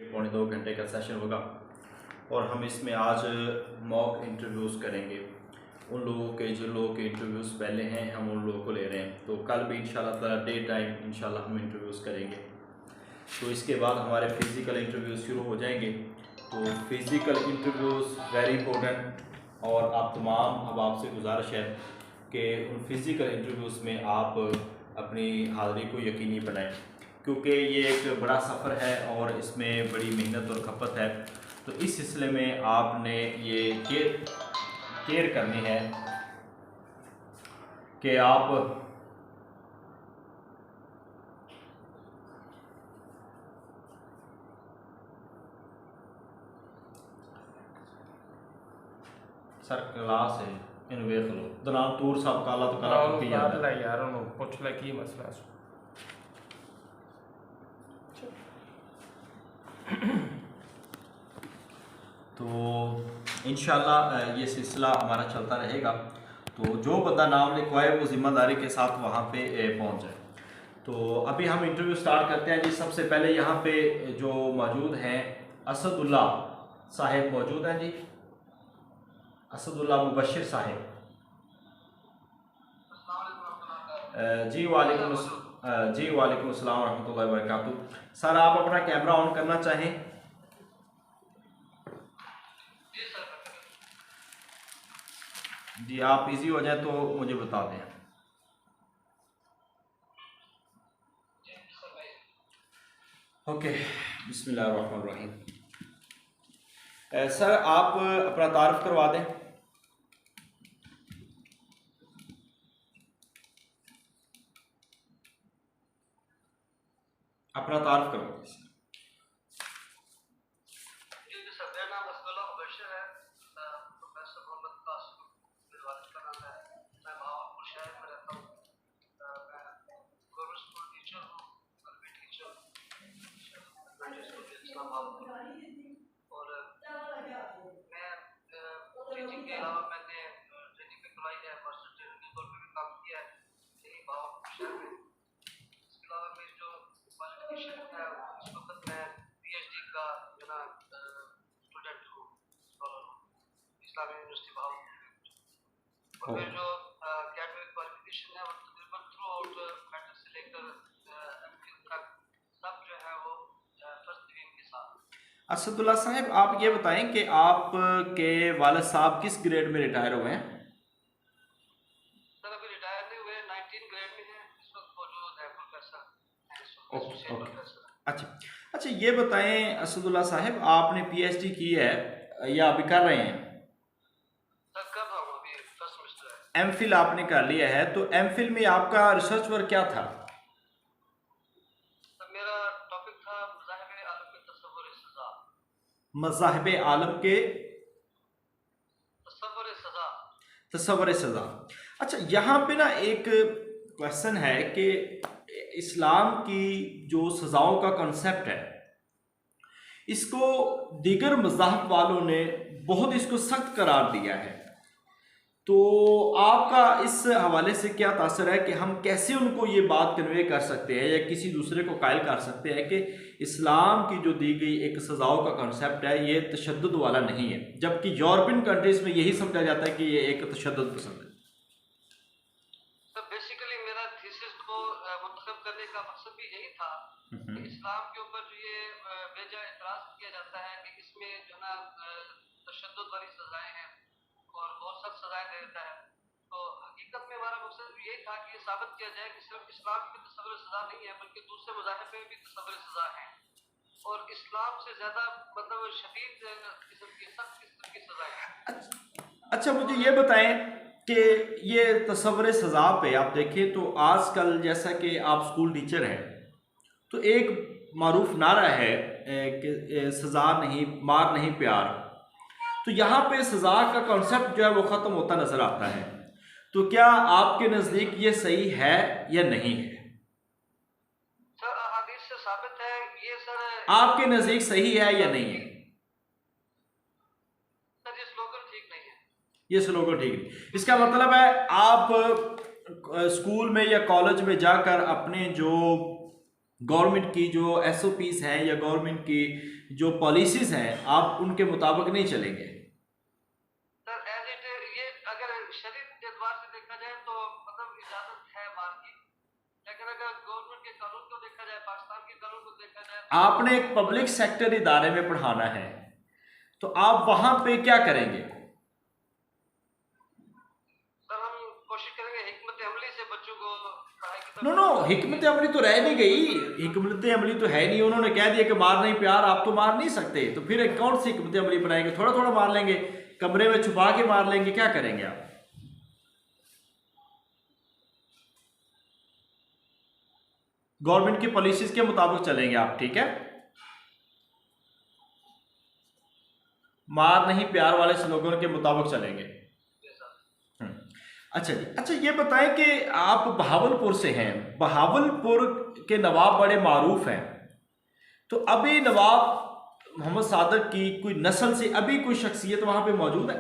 1.5-2 घंटे का सेशन होगा और हम इसमें आज मॉक इंटरव्यूज़ करेंगे। उन लोगों के जो लोगों के इंटरव्यूज़ पहले हैं हम उन लोगों को ले रहे हैं। तो कल भी इंशाल्लाह ताला डे टाइम इंशाल्लाह हम इंटरव्यूज़ करेंगे। तो इसके बाद हमारे फ़िज़िकल इंटरव्यूज़ शुरू हो जाएंगे। तो फ़िज़िकल इंटरव्यूज़ वेरी इंपॉर्टेंट और आप तमाम अब आपसे गुजारिश है कि उन फ़िज़िकल इंटरव्यूज़ में आप अपनी हाज़िरी को यकीनी बनाएं, क्योंकि ये एक बड़ा सफ़र है और इसमें बड़ी मेहनत और खपत है। तो इस सिलसिले में आपने ये केयर करनी है कि आप सर क्लास है इन वेख लो दनाम तूर साहब काला तो काला पक्की जाता है यार उन्होंने पूछ ले की मसला है। तो इंशाल्लाह ये सिलसिला हमारा चलता रहेगा। तो जो बंदा नाम लिखवाए वो ज़िम्मेदारी के साथ वहाँ पे पहुँच जाए। तो अभी हम इंटरव्यू स्टार्ट करते हैं जी। सबसे पहले यहाँ पे जो मौजूद हैं असदुल्ला साहिब मौजूद हैं जी। असदुल्ला मुबशिर साहिब जी वालेकुम अस्सलाम रहमतुल्लाहि व बरकातुहू। सर आप अपना कैमरा ऑन करना चाहें? जी आप इजी हो जाए तो मुझे बता दें। ओके बिस्मिल्लाहिर्रहमानिर्रहीम। सर आप अपना तारुफ करवा दें। अपना तारुफ करवा दें सर। और मैं टीचिंग के अलावा मैंने ट्रेनिंग भी कराई है, पर्सनल ट्रेनर के तौर पे भी काम किया है यही भावलपुर शहर में। इसके अलावा मेरी जो क्वालिफिकेशन है इस वक्त मैं पीएचडी का स्टूडेंट हूँ, स्कॉलर हूँ इस्लामी यूनिवर्सिटी भावलपुर में। और मेरी जो अकेडमिक क्वालिफिकेशन है वो तकरीबन थ्रू आउट मैट्रिक से लेकर एमफिल तक सब जो है वो फर्स्ट डिवीजन के साथ। असदुल्ला साहब आप ये बताएं कि आप के वालिद साहब किस ग्रेड में रिटायर हुए हैं? सर अभी रिटायर नहीं हुए, 19 ग्रेड में हैं इस वक्त मौजूद है, प्रोफेसर अच्छा ये बताएं असदुल्ला साहब आपने पीएचडी की है या अभी कर रहे हैं? सर कर रहा हूँ, अभी फर्स्ट सेमेस्टर है। एमफिल आपने कर लिया है, तो एमफिल में आपका रिसर्च वर्क क्या था? सर मेरा टॉपिक था मज़ाहिब आलम के तसव्वुर सज़ा। मज़ाहिब आलम के तसव्वुर सज़ा। अच्छा यहाँ पे ना एक क्वेश्चन है कि इस्लाम की जो सज़ाओं का कॉन्सेप्ट है इसको दीगर मज़ाहब वालों ने बहुत इसको सख्त करार दिया है। तो आपका इस हवाले से क्या तासर है कि हम कैसे उनको ये बात कन्वे कर सकते हैं या किसी दूसरे को कायल कर सकते हैं कि इस्लाम की जो दी गई एक सज़ाओं का कॉन्सेप्ट है ये तशद्दुद वाला नहीं है, जबकि यूरोपियन कंट्रीज़ में यही समझा जाता है कि ये एक तशद्दुद पसंद है। सर बेसिकली मेरा थीसिस को मुंतखब करने का मकसद भी यही था कि इस्लाम के ऊपर जो ये बेजा एतराज़ किया जाता है कि इसमें जो ना तशद्दुद वाली सज़ाएं हैं और बहुत सख्त सज़ाएं दे देता है। तो हकीकत में हमारा मकसद भी यही था कि ये साबित किया जाए कि सिर्फ इस्लाम में तसव्वुर सज़ा नहीं है बल्कि दूसरे मज़ाहिब में भी तसव्वुर सज़ा है और इस्लाम से ज़्यादा मतलब शदीद किस्म की सख्त किस्म की सज़ाएं हैं। अच्छा मुझे ये बताएं कि ये तसव्वुर सज़ा पे आप देखें तो आजकल जैसा कि आप स्कूल टीचर हैं तो एक मारूफ नारा है कि सज़ा नहीं मार नहीं प्यार। तो यहाँ पे सज़ा का कॉन्सेप्ट जो है वो ख़त्म होता नज़र आता है। तो क्या आपके नज़दीक ये सही है या नहीं है? सर हदीस से साबित है ये सर। आपके नज़दीक सही है या नहीं है? सर ये स्लोगन ठीक नहीं है। ये स्लोगन ठीक नहीं। इसका मतलब है आप स्कूल में या कॉलेज में जाकर अपने जो गवर्नमेंट की जो SOPs हैं या गवर्नमेंट की जो पॉलिसीज हैं आप उनके मुताबिक नहीं चलेंगे। सर एज इट ये अगर शरीय के एतबार से देखा जाए तो मतलब इजाजत है बार की, लेकिन अगर गवर्नमेंट के कानून को देखा जाए, पाकिस्तान के कानून को देखा जाए तो आपने एक पब्लिक सेक्टर इदारे में पढ़ाना है तो आप वहां पे क्या करेंगे? सर हम कोशिश करेंगे हिकमत अमली से बच्चों को पढ़ाई की नो तरफ। नो, हिकमत अमली तो रह नहीं गई, हिकमत अमली तो है नहीं। उन्होंने कह दिया कि मार नहीं प्यार, आप तो मार नहीं सकते, तो फिर कौन सी हिकमत अमली बनाएंगे? थोड़ा थोड़ा मार लेंगे, कमरे में छुपा के मार लेंगे, क्या करेंगे आप? गवर्नमेंट की पॉलिसीज के मुताबिक चलेंगे आप, ठीक है? मार नहीं प्यार वाले स्लोगन के मुताबिक चलेंगे। अच्छा जी, अच्छा ये बताएं कि आप बहावलपुर से हैं, बहावलपुर के नवाब बड़े मारूफ हैं, तो अभी नवाब मोहम्मद सादक की कोई नस्ल से अभी कोई शख्सियत वहां पे मौजूद है?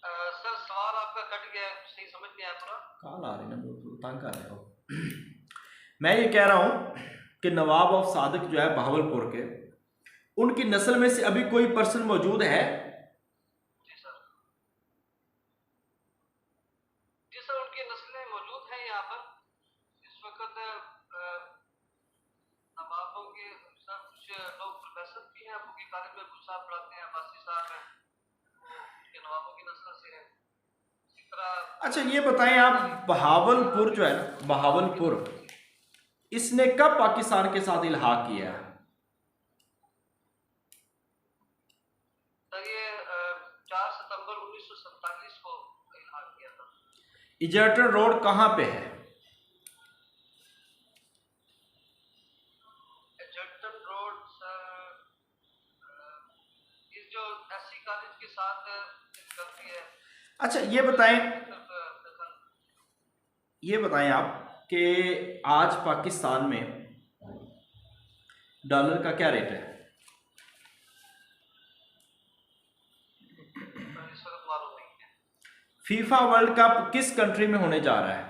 सर सवाल आपका कट गया, सही समझ नहीं आया पूरा। कॉल आ रही ना, तंग कर रहे हो। मैं ये कह रहा हूं कि नवाब ऑफ सादक जो है बहावलपुर के, उनकी नस्ल में से अभी कोई पर्सन मौजूद है? जी सर उनकी नस्लें मौजूद हैं यहाँ पर इस वक्त। नवाबों के सर कुछ लोग प्रोफेसर भी हैं, आपकी कॉलेज में कुछ साहब पढ़ाते हैं, वासी साहब हैं, वो उनके नवाबों की नस्ल से हैं। इसी तरह अच्छा ये बताएं आप, बहावलपुर जो है ना, बहावलपुर इसने कब पाकिस्तान के साथ इल्हाक किया है? सर ये 4 सितंबर 1947 को इल्हाक किया था। इजर्टन रोड कहाँ पे है? एजर्टन रोड सर ये जो एससी कॉलेज के साथ करती है। अच्छा ये बताएं आप कि आज पाकिस्तान में डॉलर का क्या रेट है? इस वक्त मालूम नहीं है। फीफा वर्ल्ड कप किस कंट्री में होने जा रहा है?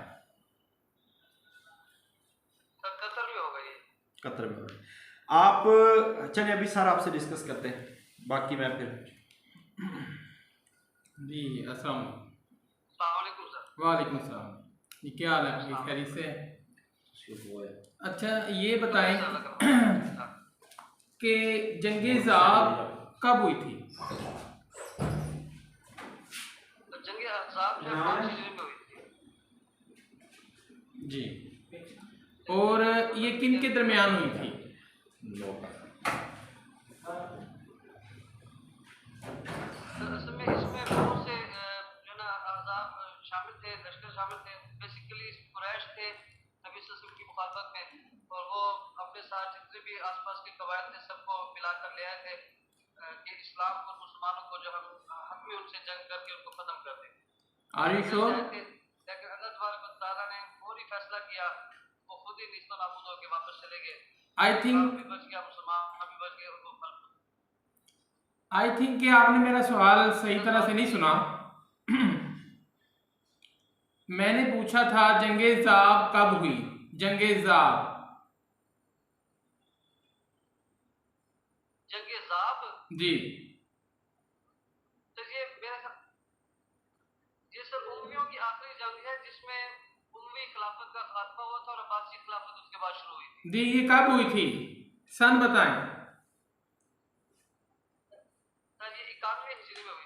सर कतर में होगा ये। कतर में होगा। आप चलिए अभी सर आपसे डिस्कस करते हैं, बाकी मैं फिर। जी अस्सलाम वालेकुम सर। वालेकुम सलाम। ये क्या हाल है आपकी, खैरियत से है? अच्छा ये बताएं कि जंगे ज़ाब कब हुई थी? जंगे अहज़ाब जो है 5 हिजरी में हुई थी। जी, और ये किन के दरमियान हुई थी? असल में इसमें बहुत से जो ना अहज़ाब शामिल थे, लश्कर शामिल थे। बेसिकली कुरैश थे नबी सल्लल्लाहु अलैहि वसल्लम की मुखालफत में, और वो अपने साथ जितने भी आसपास के कबाइल थे सबको मिलाकर ले आए थे कि इस्लाम को, मुसलमानों को जो हम हक में उनसे जंग करके उनको खत्म कर दें। Are you sure? लेकिन अल्लाह तबारक व तआला ने फौरी फैसला किया, वो खुद ही निस्तो नाबूद होकर वापस चले गए। आई थिंक भी बच गया, मुसलमान भी बच गए, उनको कि आपने मेरा सवाल सही तरह से नहीं सुना। मैंने पूछा था जंगे ज़ाब कब हुई? जंगे ज़ाब जंगे ज़ाब जी। तो ये मेरा ये सर उम्मियों की आखिरी जंग है जिसमें उम्मी खिलाफत का खात्मा हुआ था और अब्बासी खिलाफत उसके बाद शुरू हुई थी। जी ये कब हुई थी, सन बताएं। सर ये 91 हिजरी में हुई थी।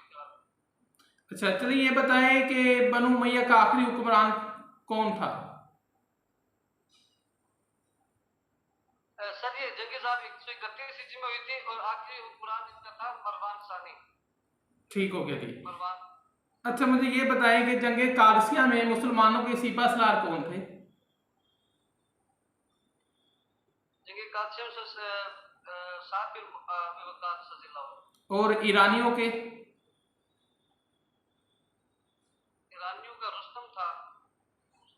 अच्छा चलिए ये बताएं कि बनु उमैया का आखिरी हुक्मरान कौन था? सर ये जंगे ज़ाब 131 हिजरी में हुई थी और आखिरी हुक्मरान इसका था मरवान सानी। ठीक हो गया जी। मरवान। अच्छा मुझे ये बताएं कि जंगे कादसिया में मुसलमानों के सीपा सलार कौन थे? जंगे कादसिया में साद बिन अबी वक्कास रज़ियल्लाहु अन्हु। और ईरानियों के? ईरानियों का रुस्तम था।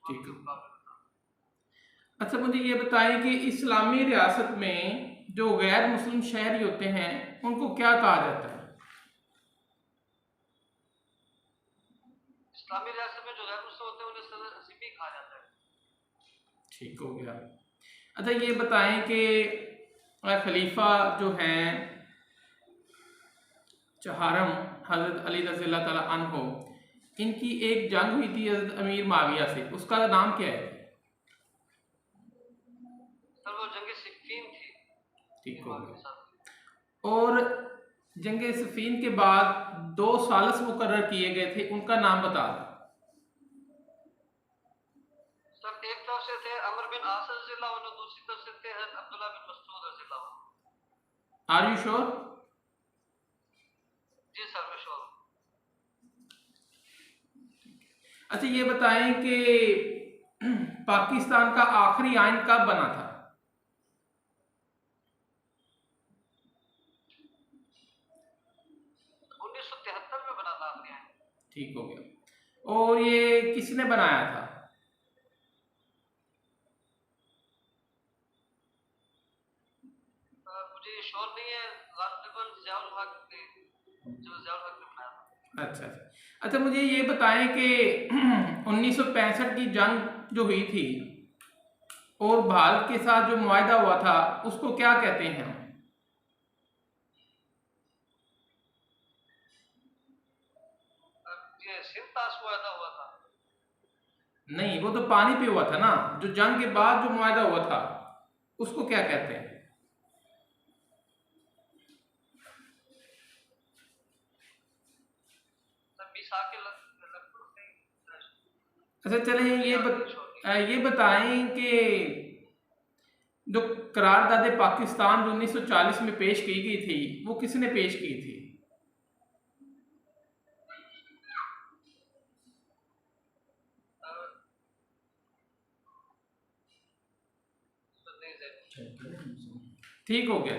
ठीक है। अच्छा मुझे ये बताएं कि इस्लामी रियासत में जो गैर मुस्लिम शहरी होते हैं उनको क्या कहा जाता है? इस्लामी रियासत में जो गैर मुस्लिम होते हैं उन्हें ज़िम्मी कहा जाता है। ठीक हो गया। अच्छा ये बताएं कि खलीफा जो हैं चहारम हज़रत अली रज़ी अल्लाह ताला अन्हो, इनकी एक जंग हुई थी हज़रत अमीर माविया से, उसका नाम क्या है? सर वो जंग सिफ़ीन थी ठीक हो ईमान के गया। साथ। और जंग सिफ़ीन के बाद 2 सालिस मुकर्रर किए गए थे, उनका नाम बता दें। सर एक तरफ से थे अमर बिन आस रज़ियल्लाहु अन्हु, दूसरी तरफ से थे हज़रत अब्दुल्लाह बिन मसऊद रज़ियल्लाहु अन्हु। Are you sure? जी सर मैं श्योर हूँ। अच्छा ये बताएं कि पाकिस्तान का आखिरी आइन कब बना था? 1973 में बना था आखिरी आइन। ठीक हो गया। और ये किसने बनाया था? मुझे श्योर नहीं है, गालिबन ज़ियाउल हक ने, जो ज़ियाउल हक ने बनाया था। अच्छा अच्छा। अच्छा मुझे ये बताएं कि 1965 की जंग जो हुई थी और भारत के साथ जो मुआहदा हुआ था उसको क्या कहते हैं हम? ये सिंध ताश हुआ था। नहीं, वो तो पानी पे हुआ था ना, जो जंग के बाद जो मुआहदा हुआ था उसको क्या कहते हैं? सर मिसाके अच्छा चलें ये बताएं कि जो करारदाद पाकिस्तान जो 1940 में पेश की गई थी वो किसने पेश की थी? ठीक हो गया।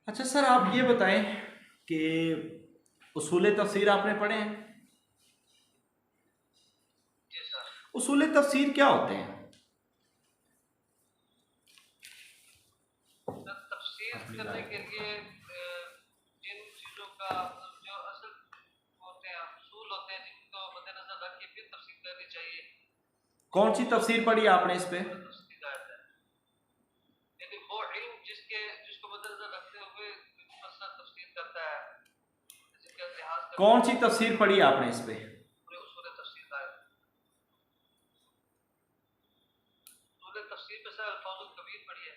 अच्छा सर आप ये बताएं कि उसूल तफसीर आपने पढ़े हैं? जी सर। उसूल तफसीर क्या होते हैं? तफसीर करने के लिए जिन चीज़ों का जो असल होते हैं, उसूल होते हैं, जिनको मद्देनजर रख के फिर तफसीर करनी चाहिए। कौन सी तफसीर पढ़ी आपने इस पे? लेकिन वो इल्म जिसको मद्देनजर रखते हुए मुफस्सल तफसीर करता है, जिसका लिहाज कौन सी तफसीर पढ़ी आपने इस पे? पूरे उसूल तफसीर का है। उसूल तफसीर पे सर अल्फाजुल कबीर पढ़ी है।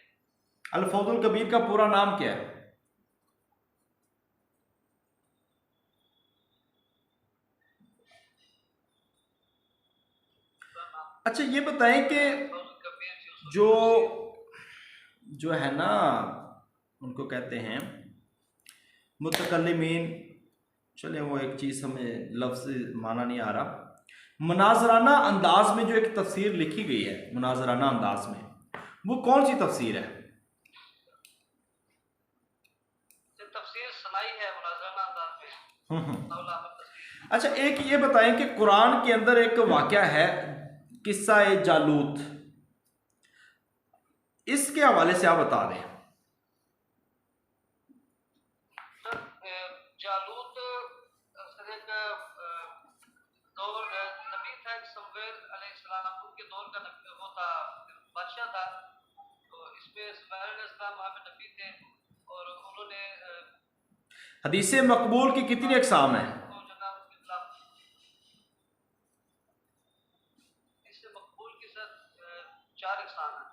अल्फाजुल कबीर का पूरा नाम क्या है? अच्छा ये बताएं कि जो जो है ना उनको कहते हैं मुतकल्लिमीन, चले वो एक चीज़ हमें लफ्ज़ माना नहीं आ रहा, मुनाजराना अंदाज में जो एक तफसीर लिखी गई है, मुनाजराना अंदाज में, वो कौन सी तफसीर है? तफसीर सनाई है मुनाजराना अंदाज में। अच्छा एक ये बताएं कि कुरान के अंदर एक वाक़या है किस्सा ए जालूत, इसके हवाले से आप बता दें। जालूत एक दौर नबी था, समवेल अलैहिस्सलाम के दौर का वो था, बादशाह था। तो इसमें समवेल अलैहिस्सलाम वहाँ पे नबी थे और उन्होंने हदीस मकबूल की कितनी अक़साम है? मकबूल की सर 4 अक़साम है।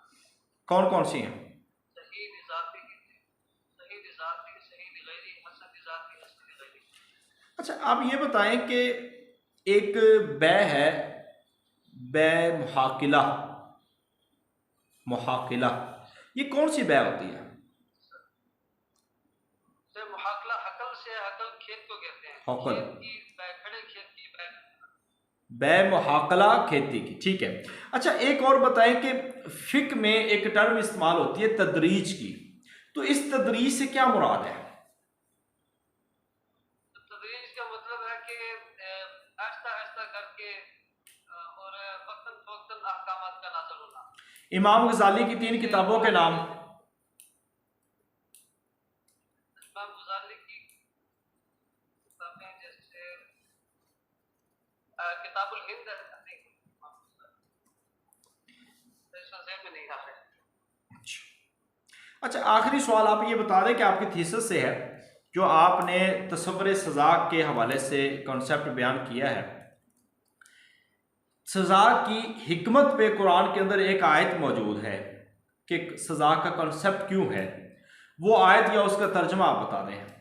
कौन कौन सी हैं? सही निज़ाती, सही निज़ाती, सही निगैरी, हसन निज़ाती, हसन निगैरी। अच्छा आप ये बताएं कि एक बै है, बै मुहाकिला, मुहाकिला, ये कौन सी बै होती है? सर मुहाकला हकल से, हकल खेत को कहते हैं। हकल, खेत की बै, खड़े खेत की बै, बै मुहाकला खेती की, ठीक है। अच्छा एक और बताएं कि फिक में एक टर्म इस्तेमाल होती है तदरीज की, तो इस तदरीज से क्या मुराद है? तदरीज का मतलब है कि आहिस्ता आहिस्ता करके और वक्तन फवक्तन अहकामात का नाज़िल होना। इमाम गजाली की 3 किताबों के नाम। इमाम गजाली की किताबें जैसे किताबुल हिंद, अच्छा, आखिरी सवाल आप ये बता दें कि आपकी थीसिस से है जो आपने तसव्वुर सज़ा के हवाले से कॉन्सेप्ट बयान किया है, सज़ा की हिकमत पे कुरान के अंदर एक आयत मौजूद है कि सज़ा का कॉन्सेप्ट क्यों है, वो आयत या उसका तर्जमा आप बता दें।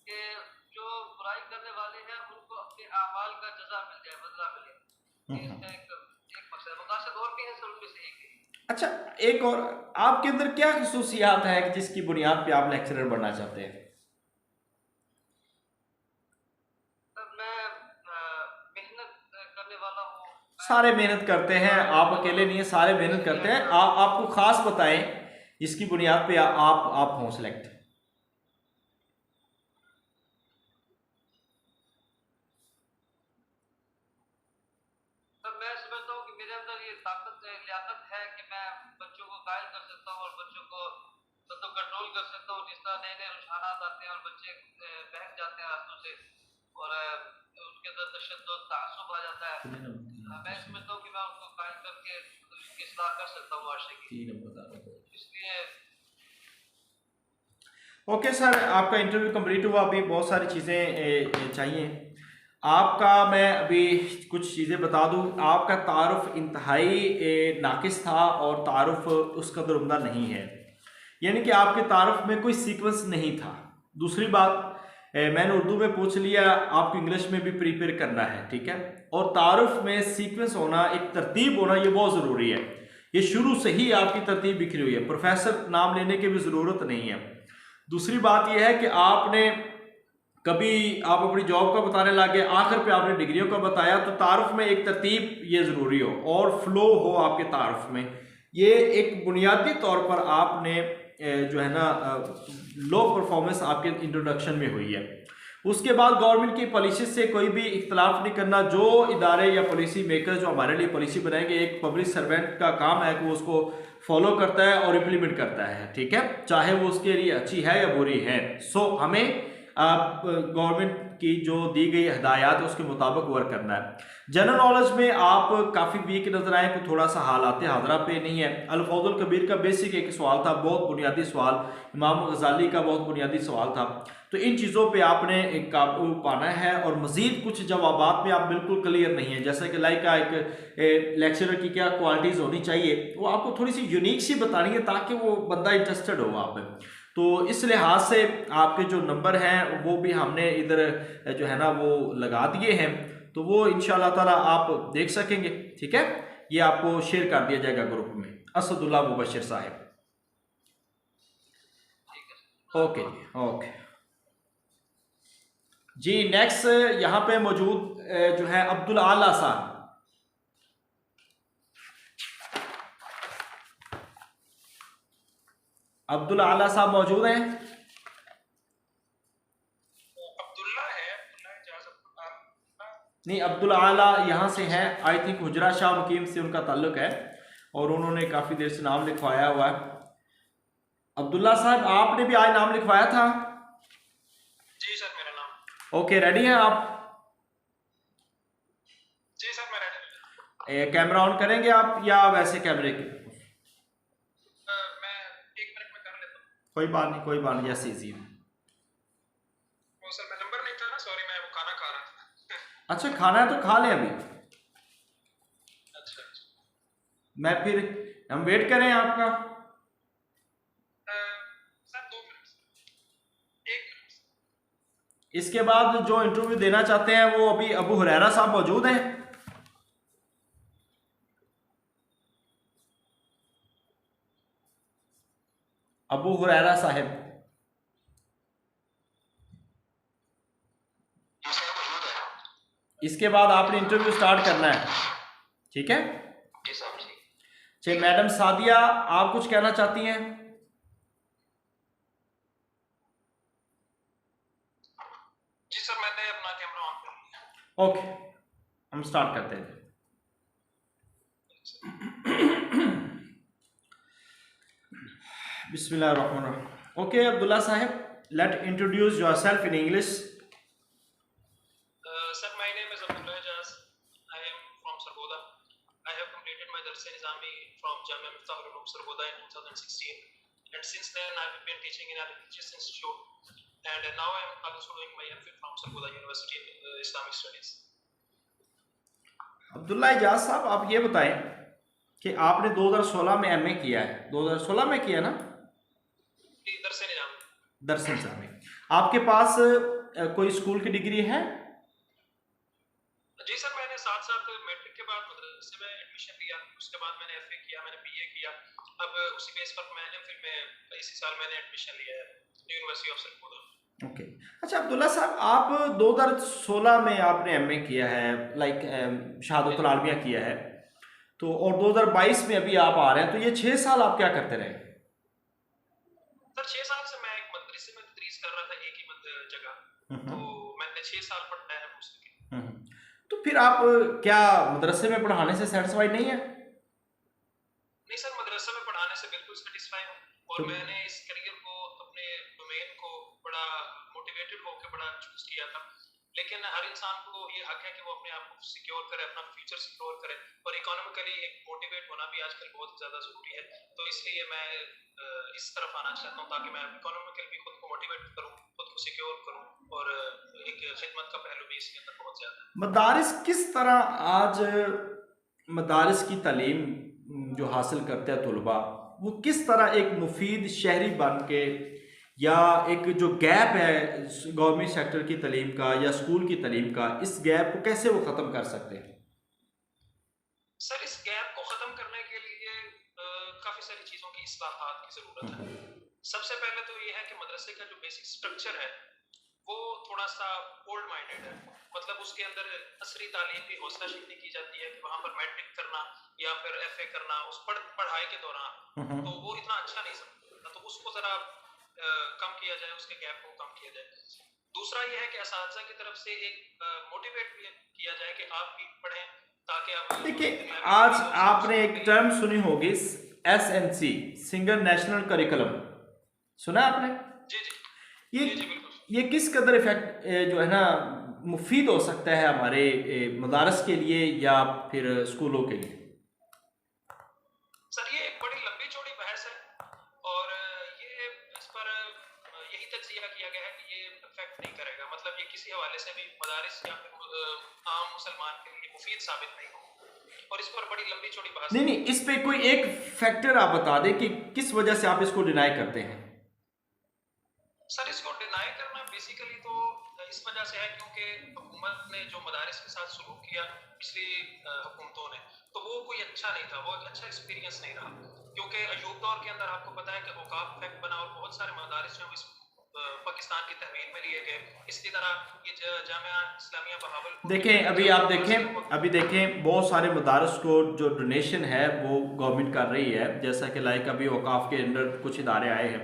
कि जो बुराई करने वाले हैं उनको अपने आमाल का जज़ा मिल जाए, बदला मिले। इसका एक मकसद मकासद और भी है, सब में से एक है। अच्छा, एक और, आपके अंदर क्या खसूसियात है कि जिसकी बुनियाद पे आप लेक्चरर बनना चाहते हैं? मैं मेहनत करने वाला हूँ। सारे मेहनत करते हैं, आप अकेले नहीं है, सारे मेहनत करते हैं। आपको खास बताएं जिसकी बुनियाद पे आप हों सेलेक्ट। मैं समझता हूँ कि मेरे अंदर ये ताकत लियाकत है कि मैं बच्चों को कायल कर सकता हूँ और बच्चों को मतलब कंट्रोल कर सकता हूँ। जिस तरह नए नए रुझानात आते हैं और बच्चे बहक जाते हैं रास्तों से और उनके अंदर तशद्दुद तासुब आ जाता है, मैं समझता हूँ कि मैं उनको कायल करके उसकी इस्लाह कर सकता हूँ माशरे की। इसलिए ओके सर, आपका इंटरव्यू कंप्लीट हुआ। अभी बहुत सारी चीज़ें चाहिए आपका, मैं अभी कुछ चीज़ें बता दूं। आपका तारुफ इंतहाई नाकिस था और तारुफ उस कदर उम्दा नहीं है, यानी कि आपके तारुफ में कोई सीक्वेंस नहीं था। दूसरी बात, मैंने उर्दू में पूछ लिया, आपको इंग्लिश में भी प्रिपेयर करना है, ठीक है। और तारुफ में सीक्वेंस होना, एक तरतीब होना, ये बहुत ज़रूरी है। ये शुरू से ही आपकी तरतीब बिखरी हुई है, प्रोफेसर नाम लेने की भी ज़रूरत नहीं है। दूसरी बात यह है कि आपने कभी आप अपनी जॉब का बताने लगे, आखिर पे आपने डिग्रियों का बताया, तो तारुफ में एक तरतीब ये ज़रूरी हो और फ्लो हो आपके तारुफ में। ये एक बुनियादी तौर पर आपने जो है ना लो परफॉर्मेंस आपके इंट्रोडक्शन में हुई है। उसके बाद गवर्नमेंट की पॉलिसी से कोई भी इख्तलाफ नहीं करना। जो इदारे या पॉलिसी मेकर जो हमारे लिए पॉलिसी बनाएंगे, एक पब्लिक सर्वेंट का काम है कि वो उसको फॉलो करता है और इम्प्लीमेंट करता है, ठीक है, चाहे वो उसके लिए अच्छी है या बुरी है। सो हमें गवर्नमेंट की जो दी गई हदायत है उसके मुताबिक वर्क करना है। जनरल नॉलेज में आप काफ़ी वीक नजर आए, को थोड़ा सा हालात हाजरा पे नहीं है। अल-फौजुल कबीर का बेसिक एक सवाल था, बहुत बुनियादी सवाल, इमाम गजाली का बहुत बुनियादी सवाल था। तो इन चीज़ों पे आपने एक काबू पाना है और मज़ीद कुछ जवाबात में आप बिल्कुल क्लियर नहीं है। जैसे कि लाइक का एक लेक्चरर की क्या क्वालिटीज़ होनी चाहिए, वो आपको थोड़ी सी यूनिक सी बतानी है ताकि वो बंदा इंटरेस्टेड हो आप में। तो इस लिहाज से आपके जो नंबर हैं वो भी हमने इधर जो है ना वो लगा दिए हैं, तो वो इंशाल्लाह ताला आप देख सकेंगे, ठीक है। ये आपको शेयर कर दिया जाएगा ग्रुप में। असदुल्लाह मुबशिर साहिब, ओके जी, ओके जी। नेक्स्ट यहाँ पे मौजूद जो है अब्दुल आला साहब। अब्दुल आला साहब मौजूद हैं? अब्दुल्ला है, नहीं, अब्दुल आला यहाँ से हैं, आई थिंक हुजरा शाह मुकीम से उनका ताल्लुक है और उन्होंने काफ़ी देर से नाम लिखवाया हुआ है। अब्दुल्ला साहब, आपने भी आज नाम लिखवाया था? जी सर, मेरा नाम। ओके, रेडी हैं आप? जी सर, मैं रेडी। कैमरा ऑन करेंगे आप या वैसे कैमरे के? मैं 1 मिनट में कर लेता हूँ। कोई बात नहीं, कोई बात नहीं, जैसे इजी। वो सर, मैं नंबर नहीं था ना, सॉरी, मैं वो खाना खा रहा था। अच्छा, खाना है तो खा लें अभी। अच्छा, मैं फिर हम वेट करें आपका? Sir 2 minute, 1 minute. इसके बाद जो इंटरव्यू देना चाहते हैं वो अभी अबू हुरैरा साहब मौजूद हैं? अबू हुरैरा साहब, इसके बाद आपने इंटरव्यू स्टार्ट करना है, ठीक है। जी साहब जी। अच्छा, मैडम सादिया, आप कुछ कहना चाहती हैं? जी सर, मैंने अपना कैमरा ऑन कर लिया। ओके, हम स्टार्ट करते हैं। बिस्मिल्लाहिर्रहमानिर्रहीम। ओके अब्दुल्ला साहब, let introduce yourself in English. Sir, my name is Abdullah Ijaz. I am my Darse Nizami from Jamia Miftahul Ulum Sargoda in 2016, and since then I've been teaching in Al Religious Institute, and now I'm also doing my MPhil from Sargoda University in Islamic Studies. Abdullah Ijaz साहब, आप ये बताएं कि आपने 2016 में MA किया है, 2016 में किया ना दरसे निजाम। दरसे निजामी। आपके पास कोई स्कूल की डिग्री है? जी सर, मैंने साथ साथ मैट्रिक के बाद मदरसे में एडमिशन लिया, उसके बाद मैंने एफए किया, मैंने बीए किया, अब उसी बेस पर मैं एमफिल में इसी साल मैंने एडमिशन लिया है यूनिवर्सिटी ऑफ सरगोदा। ओके। अच्छा अब्दुल्ला साहब, आप 2016 में आपने एमए किया है, लाइक शहादतुल आलमिया किया है, तो और 2022 में अभी आप आ रहे हैं, तो ये 6 साल आप क्या करते रहे? सर 6 साल से मैं एक मदरसे में तदरीस कर रहा था, एक ही जगह, तो मैंने 6 साल पढ़ाया है उसके। तो फिर आप क्या मदरसे में पढ़ाने से सेटिस्फाइड नहीं है? नहीं सर, मदरसे में पढ़ाने से बिल्कुल सेटिस्फाई हूँ, और मैंने इस करियर को, अपने डोमेन को बड़ा मोटिवेटेड होकर बड़ा चूज किया था, लेकिन हर इंसान को ये हक है कि वो अपने आप को सिक्योर करे, अपना फ्यूचर सिक्योर करे, और इकोनॉमिकली एक मोटिवेट होना भी आजकल बहुत ज़्यादा ज़रूरी है, तो इसलिए मैं इस तरफ आना चाहता हूँ ताकि मैं इकोनॉमिकली भी खुद को मोटिवेट करूँ, खुद को सिक्योर करूँ, और एक खिदमत का पहलू भी इसके अंदर बहुत ज़्यादा है। मदारिस किस तरह आज मदारिस की तालीम जो हासिल करते हैं तलबा, वो किस तरह एक मुफीद शहरी बन के, या एक जो गैप है गवर्नमेंट सेक्टर की तालीम का या स्कूल की तालीम का, इस गैप को कैसे वो ख़त्म कर सकते हैं? सर इस गैप को ख़त्म करने के लिए काफ़ी सारी चीज़ों की इस्लाहात की ज़रूरत है। सबसे पहले तो ये है कि मदरसे का जो बेसिक स्ट्रक्चर है वो थोड़ा सा ओल्ड माइंडेड है, मतलब उसके अंदर असरी तालीम की हौसला शिकनी की जाती है कि वहाँ पर मैट्रिक करना या फिर एफए करना उस पढ़ाई के दौरान, तो वो इतना अच्छा नहीं समझता, तो उसको ज़रा कम किया जाए, उसके गैप को कम किया जाए। दूसरा ये है कि असातिज़ा की तरफ से एक मोटिवेट भी किया जाए कि आप भी पढ़ें, ताकि आप देखिए, आज आपने एक टर्म सुनी होगी, SNC, सिंगल नेशनल करिकुलम, सुना आपने? जी जी, ये जी बिल्कुल। ये किस कदर इफेक्ट जो है ना मुफीद हो सकता है हमारे मदारस के लिए या फिर स्कूलों के लिए? सर ये एक बड़ी लंबी चौड़ी बहस है, और ये इस पर यही तज्जिया किया गया है कि ये इफेक्ट नहीं करेगा, मतलब ये किसी हवाले से भी मदारिस या फिर आम मुसलमान के लिए मुफीद साबित नहीं हो, और इस पर बड़ी लंबी चौड़ी बहस। नहीं, इस पे कोई एक फैक्टर आप बता दें कि किस वजह से आप इसको डिनाई करते हैं। सर इसको डिनाई करना बेसिकली तो इस वजह से है क्योंकि हुकूमत ने जो मदारिस के साथ सलूक किया पिछली हुकूमतों ने, तो वो कोई अच्छा नहीं था, वो एक अच्छा एक्सपीरियंस नहीं रहा, क्योंकि अयूब दौर के अंदर आपको पता है कि औकाफ एक्ट बना और बहुत सारे मदारिस जो इस पाकिस्तान की तहवील में लिए गए, इसी तरह ये जामिया इस्लामिया बहावलपुर। देखें, अभी देखें बहुत सारे मदारस को जो डोनेशन है वो गवर्नमेंट कर रही है, जैसा कि लाइक अभी औकाफ के अंदर कुछ इदारे आए हैं,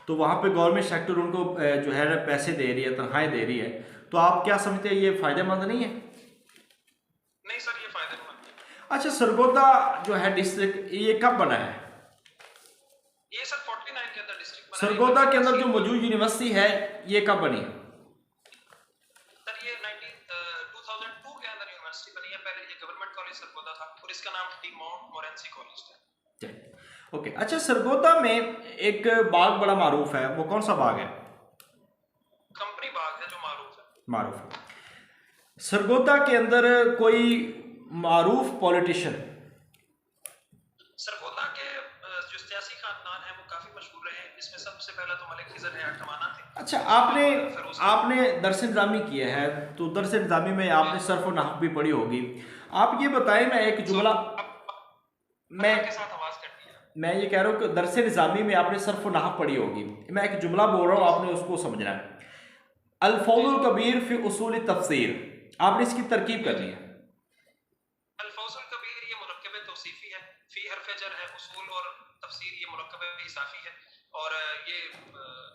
तो वहाँ पे गवर्नमेंट सेक्टर उनको जो है ना पैसे दे रही है, तनख्वाहें दे रही है, तो आप क्या समझते हैं ये फ़ायदेमंद नहीं है? नहीं सर, ये फ़ायदेमंद है। अच्छा, सरगोदा जो है डिस्ट्रिक्ट, ये कब बना है? ये सर 49 के अंदर डिस्ट्रिक्ट बना है। सरगोदा के अंदर जो मौजूद यूनिवर्सिटी है ये कब बनी है? सर ये 2002 के अंदर यूनिवर्सिटी बनी है, पहले ये गवर्नमेंट कॉलेज सरगोदा था और इसका नाम डी माउंट मोरेंसी कॉलेज था। ओके। अच्छा, सरगोदा में एक बाग बड़ा मारूफ है, वो कौन सा बाग है? कंपनी बाग है जो मारूफ है। सरगोदा के अंदर कोई मारूफ पॉलिटिशियन? सरगोदा के जो सियासी खानदान है वो काफी मशहूर रहे, इसमें सबसे पहला तो मलिक खिज़र है अटमाना थे। अच्छा, आपने दरस निज़ामी किया है, तो दरस निज़ामी में आपने सर्फ और नहव भी पढ़ी होगी, आप ये बताएं, मैं एक जुमला मैं ये कह रहा हूँ कि दरस निज़ामी में आपने सर्फ और नहव पढ़ी होगी, मैं एक जुमला बोल रहा हूँ, आपने उसको समझना है। अल-फौज़ुल कबीर फी उसूल तफसीर, आपने इसकी तरकीब करनी है। अल-फौज़ुल कबीर ये मुरक्कब तौसीफी है, फी हर्फ जर है, उसूल और तफसीर ये मुरक्कब इज़ाफ़ी है, और ये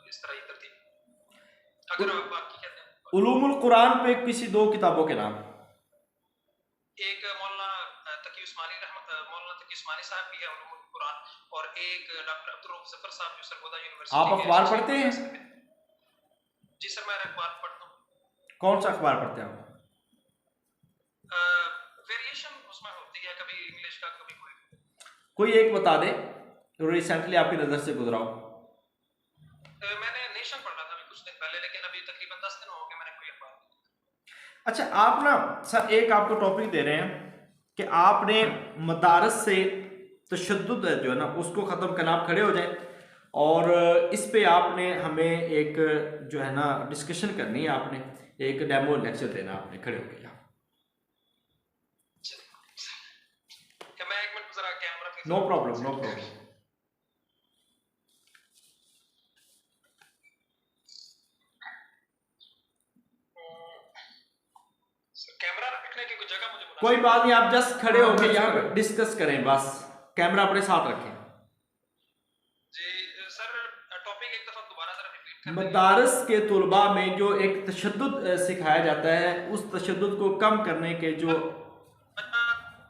इस तरह की तरतीब। अगर आप बाकी कहते हैं उलूमुल कुरान पे किसी दो किताबों के नाम? एक मौलाना तकी उस्मानी साहब भी है उलूमुल कुरान, और एक डॉक्टर अब्दुल रऊफ ज़फ़र साहब जो सरगोदा यूनिवर्सिटी। आप अखबार पढ़ते हैं? जी सर, मैं अखबार पढ़ता हूँ। कौन सा अखबार पढ़ते हैं आप? वेरिएशन ट्रांसलेशन उसमें होती है, कभी इंग्लिश का कभी कोई एक बता दे जो रिसेंटली आपकी नज़र से गुजरा हो। मैंने नेशन पढ़ा था अभी कुछ दिन पहले, लेकिन अभी तकरीबन 10 दिन हो गए मैंने कोई अखबार। अच्छा, आप ना सर एक आपको टॉपिक दे रहे हैं कि आपने मदारस से तशद्दुद जो है ना उसको ख़त्म करना, आप खड़े हो जाएं और इस पे आपने हमें एक जो है ना डिस्कशन करनी है, आपने एक डेमो लेक्चर देना, आपने खड़े हो गए। मैं एक मिनट जरा कैमरा पे, no problem, no problem. Camera रखने की कोई जगह मुझे कोई बात नहीं, आप जस्ट खड़े होके यहाँ डिस्कस करें, बस कैमरा अपने साथ रखें। जी सर, टॉपिक एक दफा दोबारा जरा रिपीट कर मदारस के तुलबा में जो एक तशद्दुद सिखाया जाता है, उस तशद्दुद को कम करने के जो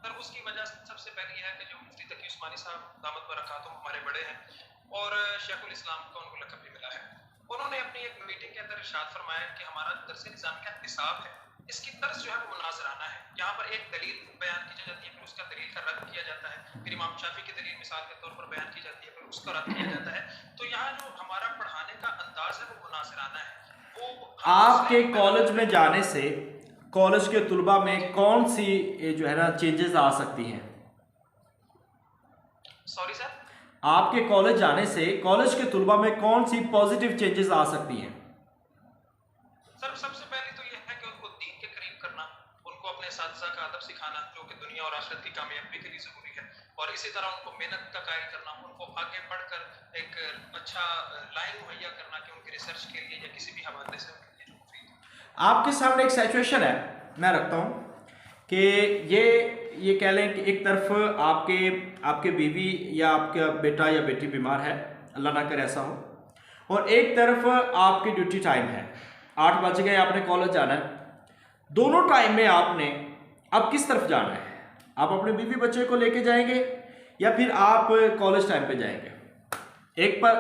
सर उसकी वजह सबसे पहले यह है कि जो मुफ्ती तकी उस्मानी साहब दामत बरकातुहू हमारे बड़े हैं और शेखुल इस्लाम को उनको लक़ब भी मिला है। उन्होंने अपनी एक मीटिंग के अंदर इरशाद फरमाया कि हमारा दरस निज़ाम का निसाब है, इसकी तर्ज जो है वो मुनाज़राना है। यहाँ पर एक दलील बयान की जाती है, फिर उसका दलील का रद्द किया जाता है, फिर इमाम शाफी की दलील मिसाल के तौर पर बयान की जाती है, फिर उसका रद्द किया जाता है। तो यहाँ जो हमारा पढ़ाने का अंदाज है वो मुनाज़राना है। वो आपके कॉलेज में जाने से कॉलेज के तुलबा में कौन सी जो है ना चेंजेस आ सकती हैं? सॉरी सर, आपके कॉलेज जाने से कॉलेज के तुलबा में कौन सी पॉजिटिव चेंजेस आ सकती हैं? सर सबसे पहले तो यह है कि उनको दीन के करीब करना, उनको अपने साथिया का अदब सिखाना, जो कि दुनिया और आखिरत की कामयाबी के लिए ज़रूरी है, और इसी तरह उनको मेहनत का कायल करना, उनको आगे बढ़कर एक अच्छा लाइन मुहैया करना कि उनकी रिसर्च के लिए या किसी भी हवाले से उनके लिए जो मुफीद हो। आपके सामने एक सिचुएशन है, मैं रखता हूँ कि ये कह लें कि एक तरफ आपके बीवी या आपका बेटा या बेटी बीमार है, अल्लाह ना करे ऐसा हो, और एक तरफ आपकी ड्यूटी टाइम है, 8 बज गए, आपने कॉलेज जाना है। दोनों टाइम में आपने अब किस तरफ जाना है? आप अपने बीवी बच्चे को लेके जाएंगे या फिर आप कॉलेज टाइम पे जाएंगे? एक पर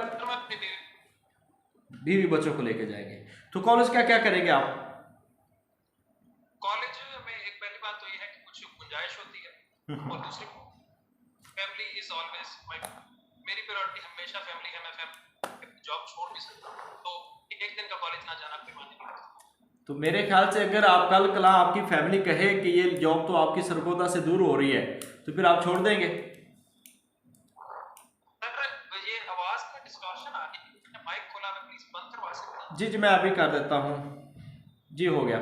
बीवी बच्चों को लेके जाएंगे, तो कॉलेज क्या क्या करेंगे आप? कॉलेज में एक पहली बात तो ये है कि कुछ गुंजाइश होती है, और दूसरी फैमिली इज ऑलवेज मेरी प्रायोरिटी हमेशा फैमिली है। मैं जॉब छोड़ भी सकता हूँ, तो एक दिन का कॉलेज ना जाना कोई मायने नहीं रखता। तो मेरे ख्याल से अगर आप कल कला आपकी फैमिली कहे कि ये जॉब तो आपकी सरगोदा से दूर हो रही है, तो फिर आप छोड़ देंगे? ये आवाज में डिस्टॉर्शन आ रही है, माइक खोला है, प्लीज बंद करवा सकते हैं? जी मैं अभी कर देता हूँ जी, हो गया।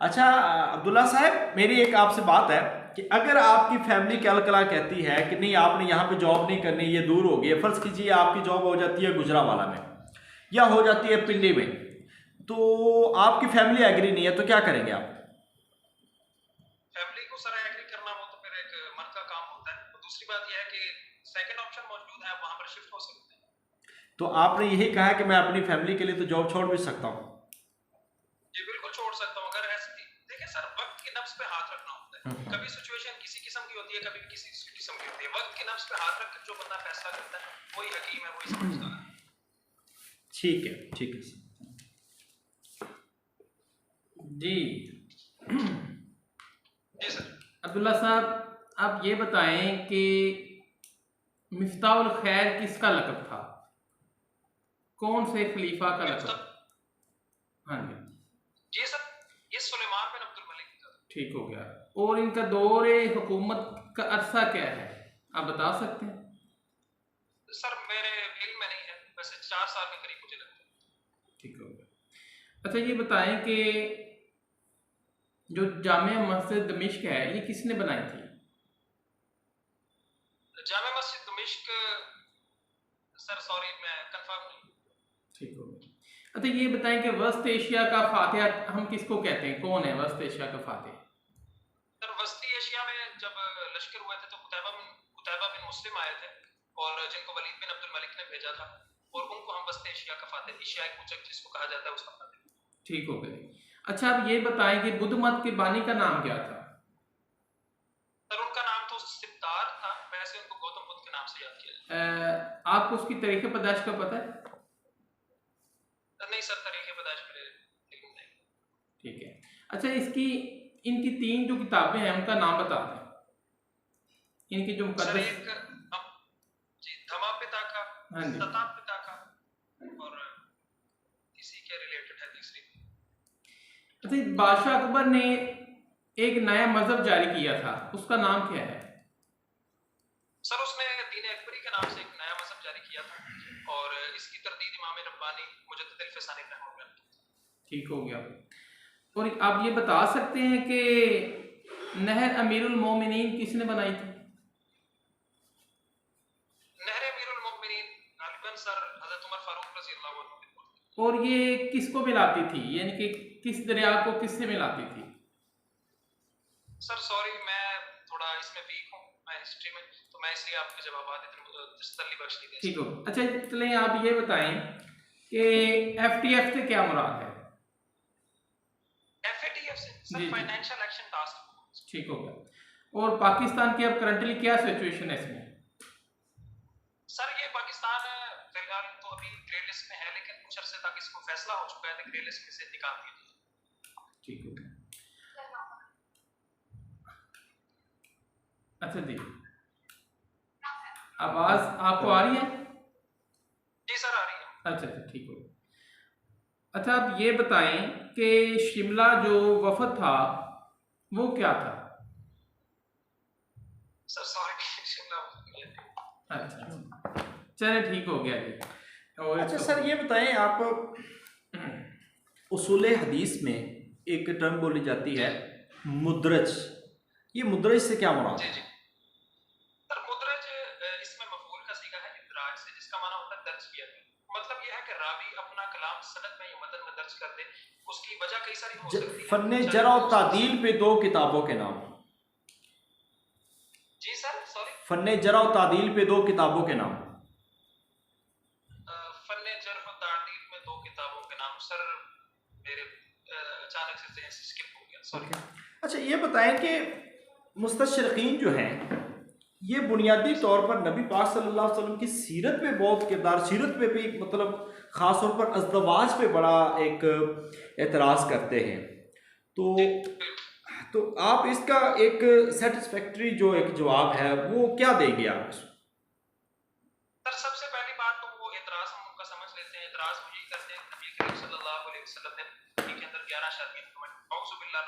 अच्छा अब्दुल्ला साहब, मेरी एक आपसे बात है कि अगर आपकी फैमिली कल कला कहती है कि नहीं आपने यहाँ पे जॉब नहीं करनी, ये दूर हो गई है, फर्ज कीजिए आपकी जॉब हो जाती है गुजरावाला में या हो जाती है पिंडी में, तो आपकी फैमिली एग्री नहीं है, तो क्या करेंगे आप? फैमिली को सर एग्री करना वो तो फिर एक मर्द का काम होता है। तो दूसरी बात यह है कि सेकंड ऑप्शन मौजूद है, आप वहां पर शिफ्ट हो सकते हैं। तो आपने यही कहा है कि मैं अपनी फैमिली के लिए तो जॉब छोड़ भी सकता हूँ? जी बिल्कुल छोड़ सकता हूँ। अगर ऐसी देखिए सर, वक्त के नफ्स पे हाथ रखना होता है। कभी सिचुएशन किसी किस्म की होती है, कभी किसी किस्म की होती है। वक्त के नफ्स पे हाथ रख कर जो बंदा फैसला करता है वही हकीम है, वही समझदार है। ठीक है, ठीक है जी जी सर। अब्दुल्ला साहब, आप ये बताएं कि मिफ्ताहुल खैर किसका लक़ब था? कौन से खलीफा का लक़ब? हाँ जी जी सर, ये सुलेमान बिन अब्दुल मलिक का। ठीक हो गया। और इनका दौरे हुकूमत का अरसा क्या है, आप बता सकते हैं? सर मेरे इल्म में नहीं है, वैसे 4 साल के करीब मुझे लगता है। ठीक हो गया। अच्छा ये बताएं कि जो जामिया मस्जिद दमिश्क है ये किसने बनाई थी? जामिया मस्जिद दमिश्क, सर सॉरी मैं कंफर्म नहीं। ठीक हो गया। अच्छा ये बताएं कि वस्त एशिया का फातिहा हम किसको कहते हैं? कौन है वस्त एशिया का फातिहा? सर वस्ती एशिया में जब लश्कर हुए थे तो कुतैबा बिन मुस्लिम आए थे, और जिनको वलीद बिन अब्दुल मलिक ने भेजा था, और उनको हम वस्त एशिया का फातिह, एशियाई कूचक जिसको कहा जाता है, उसका फातिह। ठीक हो गया। अच्छा आप ये बताएं कि बुद्ध मत के बानी का नाम क्या था? सर उनका नाम तो सिद्धार था, वैसे उनको गौतम बुद्ध के नाम से याद किया जाता है। आपको उसकी तारीख पैदाइश का पता है? नहीं सर, तारीख पैदाइश मेरे इल्म नहीं। ठीक है। अच्छा इसकी इनकी 3 जो किताबें हैं उनका नाम बता दें, इनकी जो सर मुकद्दस। एक जी धमा पिता का, हाँ जी। सता पिता का, और इसी के रिलेटेड है तीसरी। अच्छा, बादशाह अकबर ने एक नया मजहब जारी किया था, उसका नाम क्या है? सर उसने दीन अकबरी के नाम से एक नया मजहब जारी किया था और इसकी तरदीद इमाम रब्बानी मुजद्दिद अल-फिसानी रहमतुल्लाह अलैह ने। ठीक हो गया। और आप ये बता सकते हैं कि नहर अमीरुल मोमिनीन किसने बनाई थी? नहर अमीरुल मोमिनीन गालिबन सर हजरत उमर फारूक रजी अल्लाह अन्हु। और ये किसको मिलाती थी, यानी कि किस दरिया को किससे मिलाती थी? सर सॉरी मैं थोड़ा इसमें वीक हूँ, मैं हिस्ट्री में, तो मैं इसलिए आपके जवाब इतने तसल्ली बख्श नहीं दे ठीक हो। अच्छा चलें, आप ये बताएं कि FTF से क्या मुराद है? FATF से जी, सर जी। Financial action task force. ठीक हो गया। और पाकिस्तान की अब करंटली क्या सिचुएशन है इसमें? सर ये पाकिस्तान फिलहाल तो अभी ग्रे लिस्ट में है, लेकिन कुछ अरसे तक इसको फैसला हो चुका है कि ग्रे लिस्ट में से निकाल दिया जाए। ठीक हो गया। अच्छा जी, आवाज आपको आ रही है? जी सर आ रही है। अच्छा अच्छा, ठीक हो गया। अच्छा, आप ये बताएं कि शिमला जो वफद था वो क्या था? Sir sorry Shimla. अच्छा, चले ठीक हो गया जी। और अच्छा सर ये बताएं आप, उसूल हदीस में एक टर्म बोली जाती है मुदरज, ये मुदरज से क्या मुराद जी है? जी सर मुदरज इसमें मफूल का सीगा है इदराज से, जिसका माना होता है दर्ज किया गया। मतलब यह है कि रावी अपना कलाम सनद में या मतन में दर्ज कर दे। उसकी वजह कई सारी हो सकती है। फन्ने जरा और तादील पे 2 किताबों के नाम। जी सर सॉरी फन्ने जरा और तादील पे 2 किताबों के नाम। फन्ने जर्ह व तादील में 2 किताबों के नाम सर मेरे अचानक से ज़हन से स्किप हो गया, सॉरी। अच्छा ये बताएं कि मुस्तशरिकीन जो हैं ये बुनियादी तौर पर नबी पाक सल्लल्लाहु अलैहि वसल्लम की सीरत पे बहुत किरदार, सीरत पे भी मतलब ख़ास तौर पर अज़दवाज पे बड़ा एक एतराज़ करते हैं। तो आप इसका एक सेटिस्फैक्ट्री जो एक जवाब है वो क्या देंगे आप? सर सबसे पहली बात तो वो एतराज़ हम उनका समझ लेते हैं। एतराज़ वो यही करते हैं कि नबी करीम सल्लल्लाहु अलैहि वसल्लम ने नबी के अंदर 11 शादियां फरमाई। नाउज़ुबिल्लाह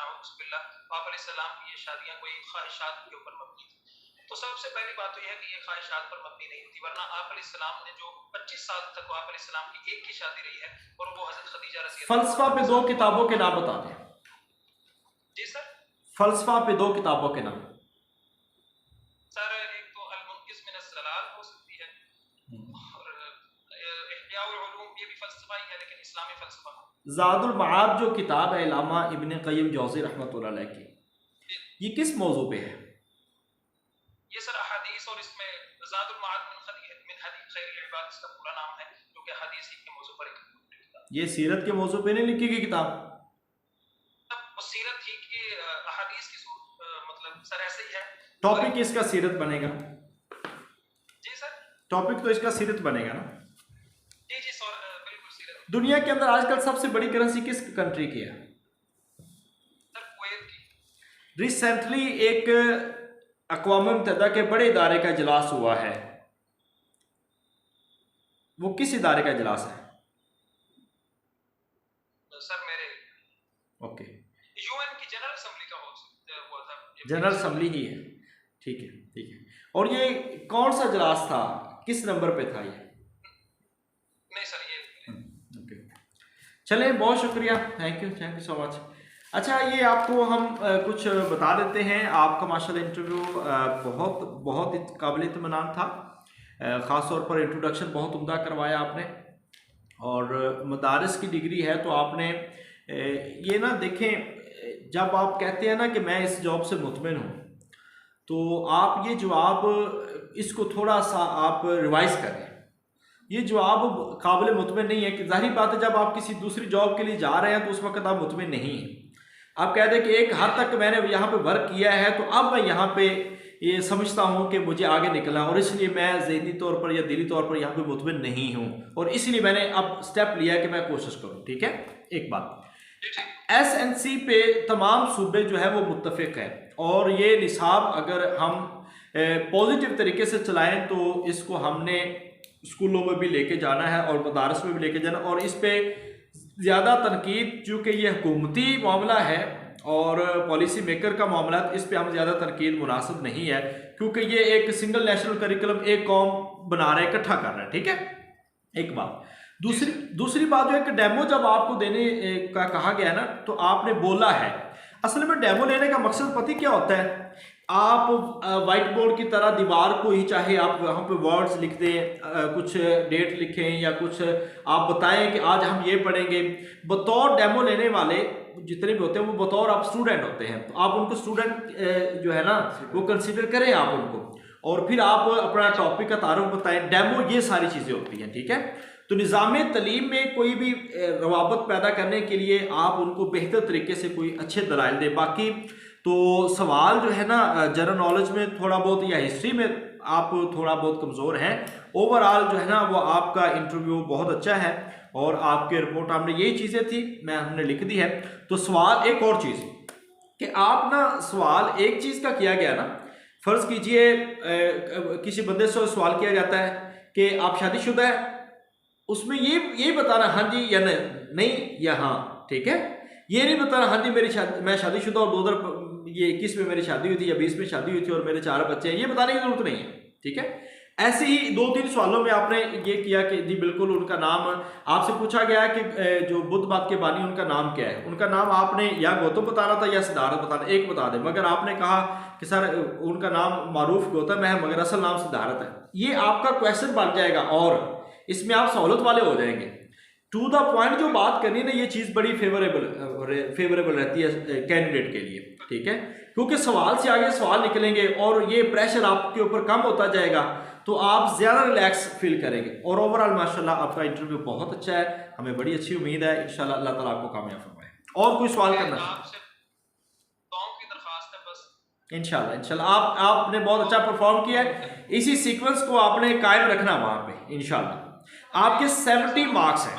आप अलैहिस्सलाम की ये शादियां कोई ख्वाहिशात के ऊपर मबनी थी। तो सबसे पहली बात तो यह है कि ये ख्वाहिशात पर मबनी नहीं थी, वरना आप अलैहिस्सलाम ने जो 25 साल तक आप अलैहिस्सलाम की एक ही शादी रही है और वो हज़रत खदीजा रज़ी अल्लाह। फ़लसफ़ा पे 2 किताबों के नाम बता दें। जी सर फ़लसफ़ा पे 2 किताबों के नाम। सर एक तो अल-मुनक़िज़ मिन अज़-ज़लाल हो सकती है और इह्याउल उलूम ये भी फ़लसफ़ा ही है, लेकिन इस्लामी फ़लसफ़ा। ज़ादुल मआद जो किताब है इलामा इब्न क़य्यिम जौज़ी रहमतुल्लाह अलैह की, ये किस मौजू पे है? ये सर हदीस और इसमें ज़ादुल मआद मिन हदी खैरिल इबाद इसका पूरा नाम है, जो कि हदीस ही के मौजू पर एक किताब। ये सीरत के मौजू पे नहीं लिखी गई किताब? अब सीरत ही की हदीस की मतलब सर ऐसे ही है। टॉपिक इसका सीरत बनेगा। जी सर टॉपिक तो इसका सीरत बनेगा ना? जी जी सर बिल्कुल सीरत। दुनिया के अंदर आजकल सबसे बड़ी करेंसी किस कंट्री की है? सर कुवैत की। रिसेंटली एक अक़वाम मुत्तहिदा के बड़े इदारे का इजलास हुआ है, वो किस इदारे का इजलास है? सर मेरे ओके, यूएन की जनरल असेंबली का हुआ था। जनरल असेंबली ही है। ठीक है ठीक है। और ये कौन सा इजलास था, किस नंबर पे था ये? नहीं सर ये ओके, चलें, बहुत शुक्रिया, थैंक यू सो मच। अच्छा ये आपको हम कुछ बता देते हैं। आपका माशाल्लाह इंटरव्यू बहुत काबिल इत्मीनान था। ख़ास तौर पर इंट्रोडक्शन बहुत उम्दा करवाया आपने, और मदारिस की डिग्री है तो आपने ये ना देखें, जब आप कहते हैं ना कि मैं इस जॉब से मुतमिन हूँ, तो आप ये जवाब इसको थोड़ा सा आप रिवाइज़ करें। ये जवाब काबिल मुतमिन नहीं है कि ज़ाहिर बात है जब आप किसी दूसरी जॉब के लिए जा रहे हैं तो उस वक्त आप मुतमिन नहीं हैं। आप कह दें कि एक हद तक मैंने यहाँ पे वर्क किया है तो अब मैं यहाँ पे ये समझता हूँ कि मुझे आगे निकलना, और इसलिए मैं ज़हनी तौर पर या दिली तौर पर यहाँ पे मुतमिन नहीं हूँ, और इसलिए मैंने अब स्टेप लिया कि मैं कोशिश करूँ। ठीक है, एक बात। ठीक SNC पे तमाम सूबे जो है वो मुत्तफिक है, और ये निसाब अगर हम पॉजिटिव तरीके से चलाएं तो इसको हमने स्कूलों में भी लेके जाना है और मदारस में भी लेके जाना, और इस पे ज़्यादा तनकीद, चूँकि ये हुकूमती मामला है और पॉलिसी मेकर का मामला है, तो इस पे हम ज़्यादा तनकीद मुनासिब नहीं है, क्योंकि ये एक सिंगल नेशनल करिकुलम एक कौम बना रहे हैं, इकट्ठा कर रहे हैं। ठीक है, एक बात। दूसरी बात जो है कि डेमो जब आपको देने का कहा गया है ना, तो आपने बोला है, असल में डेमो लेने का मकसद पता क्या होता है, आप वाइट बोर्ड की तरह दीवार को ही, चाहे आप वहाँ पे वर्ड्स लिख दें, कुछ डेट लिखें या कुछ आप बताएं कि आज हम ये पढ़ेंगे, बतौर डेमो लेने वाले जितने भी होते हैं वो बतौर आप स्टूडेंट होते हैं, तो आप उनको स्टूडेंट जो है ना वो कंसीडर करें आप उनको, और फिर आप अपना टॉपिक का तारुफ बताएं। डेमो ये सारी चीज़ें होती हैं। ठीक है, तो निज़ाम तलीम में कोई भी रवाबत पैदा करने के लिए आप उनको बेहतर तरीके से कोई अच्छे दलाइल दें। बाकी तो सवाल जो है ना जनरल नॉलेज में थोड़ा बहुत या हिस्ट्री में आप थोड़ा बहुत कमज़ोर हैं, ओवरऑल जो है ना वो आपका इंटरव्यू बहुत अच्छा है, और आपके रिपोर्ट हमने यही चीज़ें थी हमने लिख दी है। तो सवाल एक और चीज़ कि आप ना सवाल एक चीज़ का किया गया ना, फ़र्ज़ कीजिए किसी बंदे से सवाल किया जाता है कि आप शादीशुदा है, उसमें ये बताना हाँ जी या नहीं या हाँ। ठीक है, ये नहीं बताना हाँ जी मैं शादीशुदा और 2021 में मेरी शादी हुई थी या 20 में शादी हुई थी और मेरे 4 बच्चे हैं, ये बताने की जरूरत नहीं है। ठीक है, ऐसे ही 2-3 सवालों में आपने ये किया कि जी बिल्कुल उनका नाम, आपसे पूछा गया कि जो बुद्ध मत के बानी उनका नाम क्या है, उनका नाम आपने या गौतम बताना था या सिद्धार्थ बताना, एक बता दें, मगर आपने कहा कि सर उनका नाम मारूफ गौतम है मगर असल नाम सिद्धार्थ है। ये आपका क्वेश्चन बन जाएगा और इसमें आप सहूलत वाले हो जाएंगे। टू द पॉइंट जो बात करनी है ना, ये चीज़ बड़ी फेवरेबल रहती है कैंडिडेट के लिए। ठीक है, क्योंकि सवाल से आगे सवाल निकलेंगे और ये प्रेशर आपके ऊपर कम होता जाएगा, तो आप ज़्यादा रिलैक्स फील करेंगे। और ओवरऑल माशाल्लाह आपका इंटरव्यू बहुत अच्छा है, हमें बड़ी अच्छी उम्मीद है इंशाल्लाह अल्लाह ताला आपको कामयाब फरमाए। और कोई सवाल करना चाहिए? इंशाल्लाह आपने बहुत अच्छा परफॉर्म किया है, इसी सीक्वेंस को आपने कायम रखना वहाँ पे इंशाल्लाह। आपके 70 मार्क्स हैं,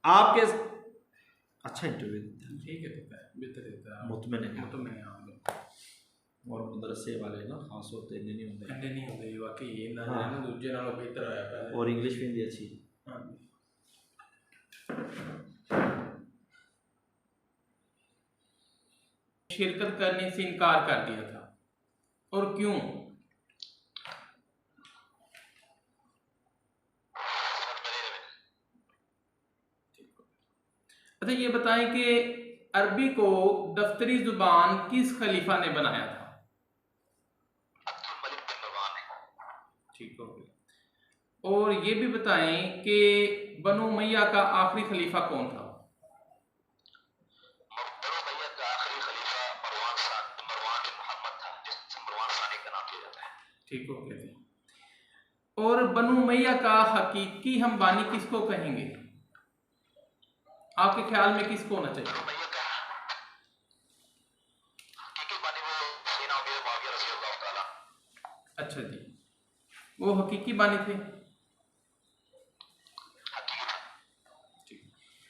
आपके अच्छा इंटरव्यू ठीक है, बेहतर देता है, मुतमिन है और मदरसे वाले ना खास होते हैं, नहीं होते वाकई ये ना जाने दूजे नालों बेहतर आया है, और इंग्लिश भी अच्छी। शिरकत करने से इनकार कर दिया था, और क्यों? अच्छा ये बताएं कि अरबी को दफ्तरी जुबान किस खलीफा ने बनाया था? ठीक हो गया। और ये भी बताएं कि बनु उमैया का आखिरी खलीफा कौन था? ठीक हो गया। और बनु उमैया का हकीकी हम बानी किसको कहेंगे? आपके ख्याल में किसको होना चाहिए? अच्छा जी, वो हकीकी बानी थे।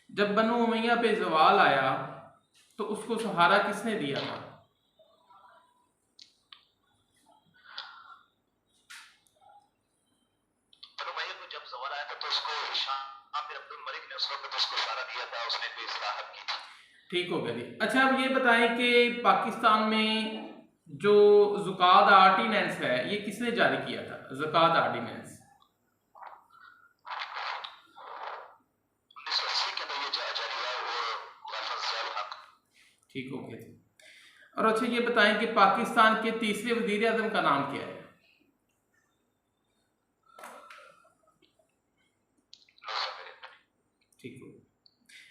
जब बनु उमैया पे ज़वाल आया तो उसको सहारा किसने दिया था? ठीक हो गया जी। अच्छा अब ये बताएं कि पाकिस्तान में जो ज़कात आर्डिनेंस है ये किसने जारी किया था? ज़कात आर्डिनेंस ठीक हो गया जी। और अच्छा ये बताएं कि पाकिस्तान के तीसरे वज़ीर आज़म का नाम क्या है? ठीक हो।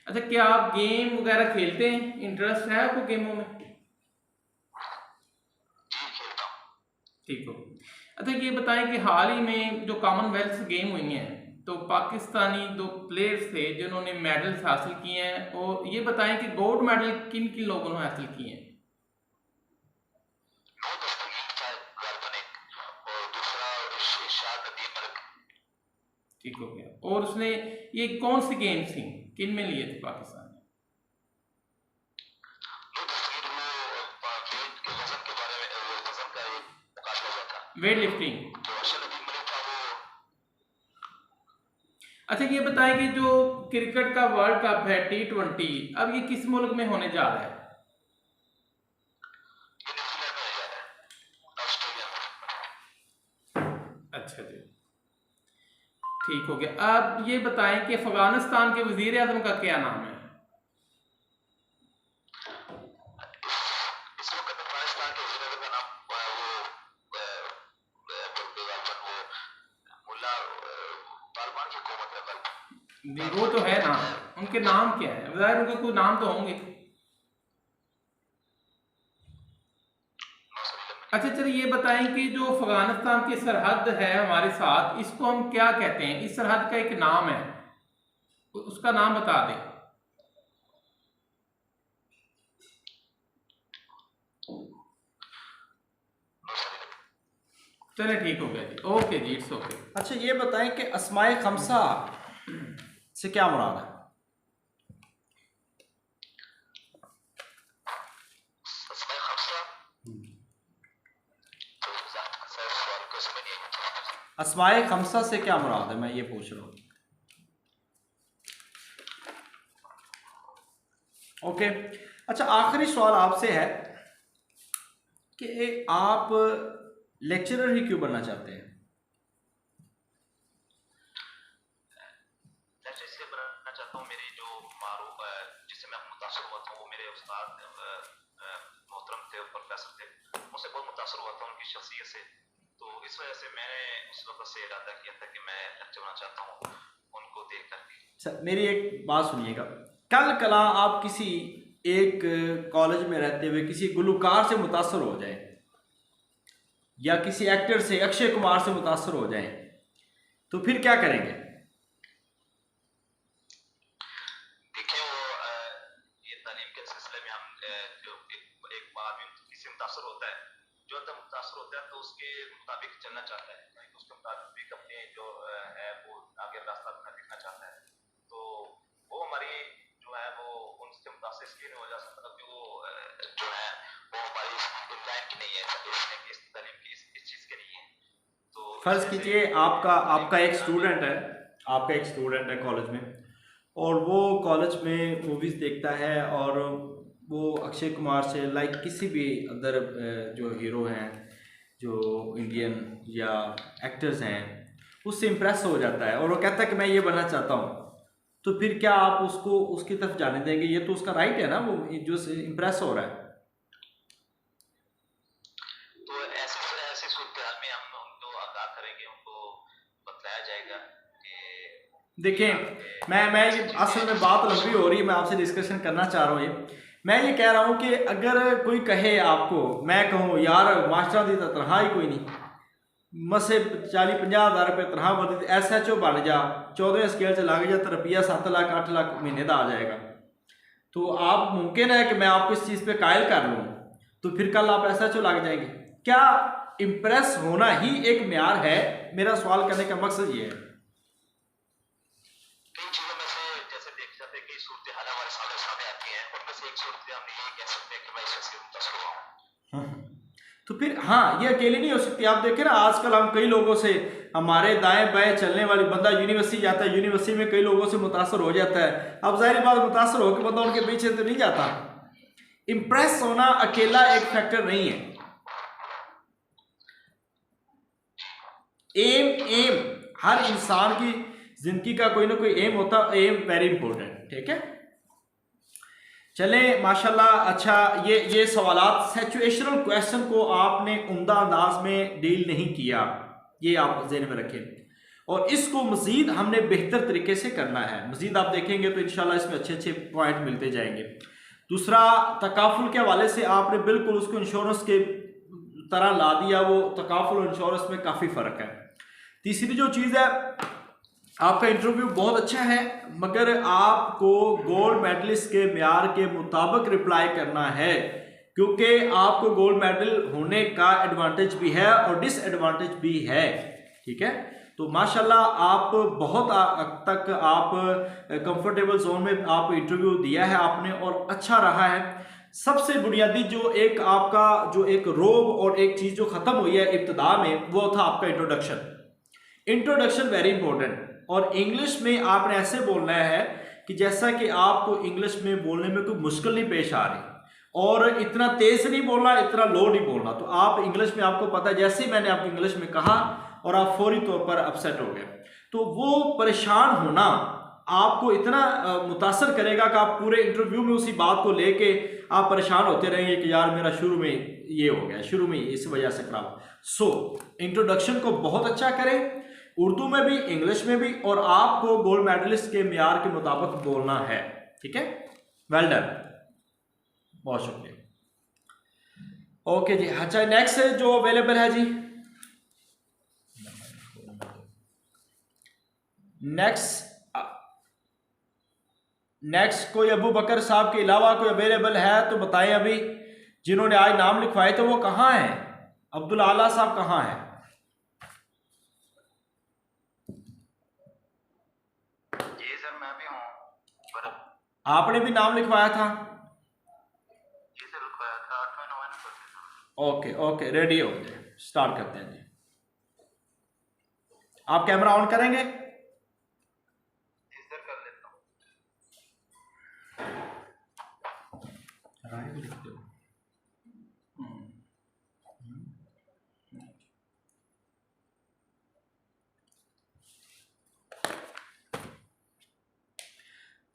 अच्छा क्या आप गेम वगैरह खेलते हैं? इंटरेस्ट है आपको गेमों में? ठीक हो। अच्छा ये बताएं कि हाल ही में जो कॉमनवेल्थ गेम हुई हैं तो पाकिस्तानी 2 प्लेयर्स थे जिन्होंने मेडल्स हासिल किए हैं, और ये बताएं कि गोल्ड मेडल किन किन लोगों ने हासिल किए हैं? ठीक हो गया। और उसने ये कौन सी गेम्स थी किन में लिए थे पाकिस्तान ने? Weight lifting. अच्छा ये बताएं कि जो क्रिकेट का वर्ल्ड कप है T20, अब ये किस मुल्क में होने जा रहा है? अच्छा जी, ठीक हो गया। अब ये बताएं कि अफगानिस्तान के वजीर आजम का क्या नाम है? वो तो है ना, उनके नाम क्या है? ज़ाहिर उनके कोई नाम तो होंगे। अच्छा चलिए ये बताएं कि जो अफगानिस्तान की सरहद है हमारे साथ, इसको हम क्या कहते हैं? इस सरहद का एक नाम है, उसका नाम बता दें। चलिए ठीक हो गया जी, ओके जी, इट्स ओके। अच्छा ये बताएं कि अस्माए खमसा से क्या मुराद है? अस्माए खमसा से क्या मुराद है, मैं ये पूछ रहा हूँ। ओके अच्छा, आखिरी सवाल आपसे है कि आप लेक्चरर ही क्यों बनना चाहते हैं? इसलिए बनना चाहता हूँ, मेरी जो मारूफ जिससे मैं मुतासर हुआ था वो मेरे उस्ताद मोहतरम थे, प्रोफेसर थे, मुझसे बहुत मुतासर हुआ था उनकी शख्सियत से। तो इस वजह से मैंने उस वक्त से इरादा किया था कि मैं लेक्चर बनना चाहता हूँ उनको देख करके। सर मेरी एक बात सुनिएगा, कल कला आप किसी एक कॉलेज में रहते हुए किसी गुलकार से मुतासर हो जाएं या किसी एक्टर से, अक्षय कुमार से मुतासर हो जाएं, तो फिर क्या करेंगे? देखिए वो ये तालीम के सिलसिले में हम जो एक आदमी किसी मुतासर होता है, जो अंदर मुतासर होता है तो उसके मुताबिक चलना चाहता है, उसके मुताबिक अपने जो है वो आगे रास्ता अपना देखना चाहता है। तो वो हमारी जो है वो उनसे मुतासर इसलिए नहीं हो जा सकता कि वो जो है वो हमारी लाइन की नहीं है, इस तालीम की इस चीज़ के नहीं है। तो फर्ज कीजिए आपका एक स्टूडेंट है, कॉलेज में, और वो कॉलेज में मूवीज़ देखता है और वो अक्षय कुमार से, लाइक किसी भी अदर जो हीरो हैं जो इंडियन या एक्टर्स हैं, उससे इम्प्रेस हो जाता है और वो कहता है कि मैं ये बनना चाहता हूँ, तो फिर क्या आप उसको उसकी तरफ जाने देंगे? ये तो उसका राइट है ना, वो जो इम्प्रेस हो रहा है। तो ऐसे सूरत हाल में हम उनको आगाह करेंगे, उनको बताया जाएगा कि देखिए मैं असल में बात लंबी हो रही है, मैं आपसे डिस्कशन करना चाह रहा हूँ। मैं ये कह रहा हूँ कि अगर कोई कहे आपको, मैं कहूँ यार मास्टर की तो तनख्वाह ही कोई नहीं, मसे 40-50 हज़ार रुपये तनख्वाह बढ़ती, SHO बन जा, 14 स्केल से लग जा तो रुपया 7 लाख 8 लाख महीने का आ जाएगा, तो आप मुमकिन है कि मैं आपको इस चीज़ पे कायल कर लूँ, तो फिर कल आप SHO लग जाएंगे? क्या इम्प्रेस होना ही एक म्यार है? मेरा सवाल करने का मकसद ये है। कई चीज़ों में से जैसे देख जाते हैं कई सूरत हाल हमारे सामने आती हैं, उनमें से एक सूरत हम ये कह सकते हैं कि मैं इससे मुतासर हुआ हूँ। तो फिर हाँ, ये अकेले नहीं हो सकती। आप देखें ना आजकल हम कई लोगों से, हमारे दाएं बाएं चलने वाली बंदा यूनिवर्सिटी जाता है, यूनिवर्सिटी में कई लोगों से मुतासर हो जाता है। अब जाहिर बात मुतासर होकर बंदा उनके पीछे तो नहीं जाता। इम्प्रेस होना अकेला एक फैक्टर नहीं है। एम हर इंसान की जिंदगी का कोई ना कोई एम होता है, एम वेरी इंपॉर्टेंट, ठीक है। चले माशाल्लाह। अच्छा ये सवालात सिचुएशनल क्वेश्चन को आपने उम्दा अंदाज में डील नहीं किया, ये आप ज़हन में रखें और इसको मज़ीद हमने बेहतर तरीके से करना है। मज़ीद आप देखेंगे तो इंशाल्लाह इसमें अच्छे अच्छे पॉइंट मिलते जाएंगे। दूसरा, तकाफुल के हवाले से आपने बिल्कुल उसको इंश्योरेंस के तरह ला दिया, वो तकाफुल और इंश्योरेंस में काफ़ी फ़र्क है। तीसरी जो चीज़ है, आपका इंटरव्यू बहुत अच्छा है मगर आपको गोल्ड मेडलिस्ट के म्यार के मुताबिक रिप्लाई करना है, क्योंकि आपको गोल्ड मेडल होने का एडवांटेज भी है और डिसएडवांटेज भी है, ठीक है। तो माशाल्लाह आप बहुत तक आप कंफर्टेबल जोन में आप इंटरव्यू दिया है आपने और अच्छा रहा है। सबसे बुनियादी जो एक आपका जो एक रोब और एक चीज़ जो ख़त्म हुई है इब्तिदा में, वो था आपका इंट्रोडक्शन वेरी इंपॉर्टेंट। और इंग्लिश में आपने ऐसे बोलना है कि जैसा कि आपको इंग्लिश में बोलने में कोई मुश्किल नहीं पेश आ रही, और इतना तेज नहीं बोलना, इतना लो नहीं बोलना। तो आप इंग्लिश में, आपको पता है, जैसे ही मैंने आपको इंग्लिश में कहा और आप फौरी तौर पर अपसेट हो गए, तो वो परेशान होना आपको इतना मुतासर करेगा कि आप पूरे इंटरव्यू में उसी बात को लेके आप परेशान होते रहेंगे कि यार मेरा शुरू में ये हो गया, शुरू में इस वजह से खराब। सो इंट्रोडक्शन को बहुत अच्छा करें, उर्दू में भी, इंग्लिश में भी, और आपको गोल्ड मेडलिस्ट के मियार के मुताबिक बोलना है। ठीक है, वेल डन, बहुत शुक्रिया। ओके जी, अच्छा नेक्स्ट जो अवेलेबल है जी, नेक्स्ट कोई अबू बकर साहब के अलावा कोई अवेलेबल है तो बताएं। अभी जिन्होंने आज नाम लिखवाए थे वो कहाँ हैं? अब्दुल आला साहब कहाँ हैं? जी सर मैं भी हूँ। आपने भी नाम लिखवाया था? जी सर लिखवाया था, 8वें 9वें नंबर पे। ओके ओके, रेडी हो जाए, स्टार्ट करते हैं जी। आप कैमरा ऑन करेंगे? जी सर कर लेता हूँ। राय भी लिखते हो।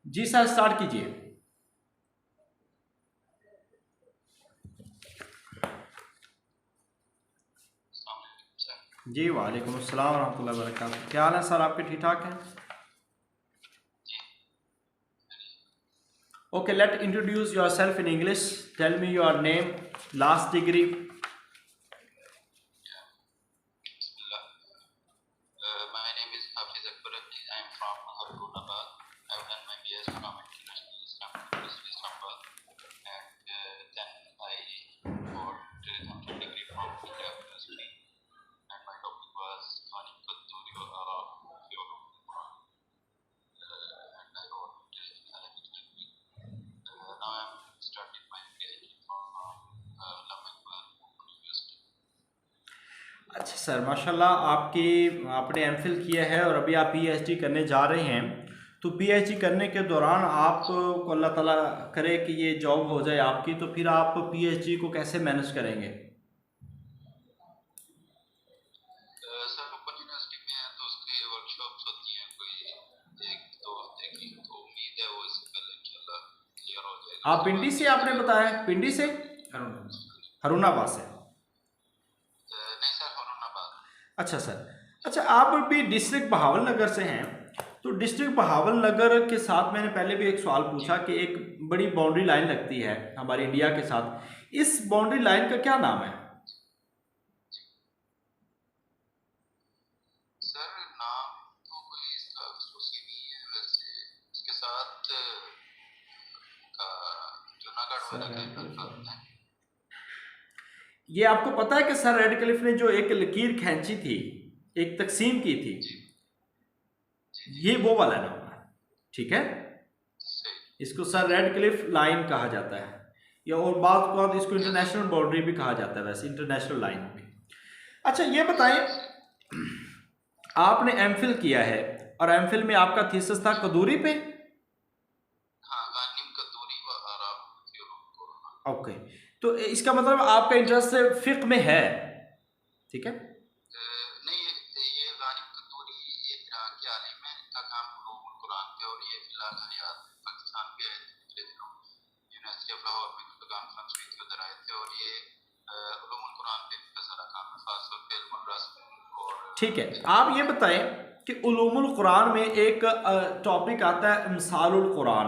जी सर, स्टार्ट कीजिए। जी वालेकुम अस्सलाम रहमतुल्लाहि व बरकातहू। क्या हाल है सर आपके? ठीक ठाक हैं? Okay, let introduce yourself in English. Tell me your name, last degree. My name is Hafiz Akbar Ali. I am from Harunabad. I have done my BS from International Islamic University, Istanbul, and then I got a degree from Punjab University, and my topic was Ghanim Kadduri or Arab Theology of the Quran, and I wrote in Arabic language. Now I am starting my PhD from Lamma Iqbal University. अच्छा sir, माशाल्लाह आपने MPhil किया है और अभी आप PhD करने जा रहे हैं। तो पीएचडी करने के दौरान आपको अल्लाह ताला करे कि ये जॉब हो जाए आपकी, तो फिर आप पीएचडी को कैसे मैनेज करेंगे? सर ओपन यूनिवर्सिटी में है तो उसकी वर्कशॉप्स होती हैं कोई 1-2 हफ्ते की, तो उम्मीद है वो इससे पहले इंशाल्लाह क्लियर हो जाएगा। आप पिंडी से, आपने बताया पिंडी से? हरुणाबाद से? नहीं सर, हरुणाबाद। अच्छा सर, अच्छा आप भी डिस्ट्रिक्ट बहावल नगर से हैं, तो डिस्ट्रिक्ट बहावल नगर के साथ मैंने पहले भी एक सवाल पूछा कि एक बड़ी बाउंड्री लाइन लगती है हमारी इंडिया के साथ, इस बाउंड्री लाइन का क्या नाम है? सर नाम तो कोई इसका खसूसी नहीं है, वैसे इसके साथ जूनागढ़ वाला का इलाका होता है। ये आपको पता है कि सर रेडक्लिफ ने जो एक लकीर खींची थी, एक तकसीम की थी, ये वो वाला नाम है। ठीक है, इसको सर रेडक्लिफ लाइन कहा जाता है, या और बात इसको इंटरनेशनल बाउंड्री भी कहा जाता है, वैसे इंटरनेशनल लाइन भी। अच्छा ये बताएं, आपने एमफिल किया है और एमफिल में आपका थीसिस था कदूरी पे? हाँ, गानिम कदूरी व आराब थियोलॉजी। ओके, तो इसका मतलब आपका इंटरेस्ट फिक्र में है? ठीक है, नहीं ये गानिम कदूरी ये इराकी आलिम है, इनका काम उलूमुल कुरान पे, और ये फिलहाल हयात पाकिस्तान पे आए थे पिछले दिनों, यूनिवर्सिटी ऑफ लाहौर में कोई कॉन्फ्रेंस हुई थी, उधर आए थे, और ये उलूमुल कुरान पे इनका सारा काम है, खासतौर पे इल्मुल रस्म। और ठीक है, आप ये बताएं कि उलूमुल कुरान में एक टॉपिक आता है मिसालुल कुरान।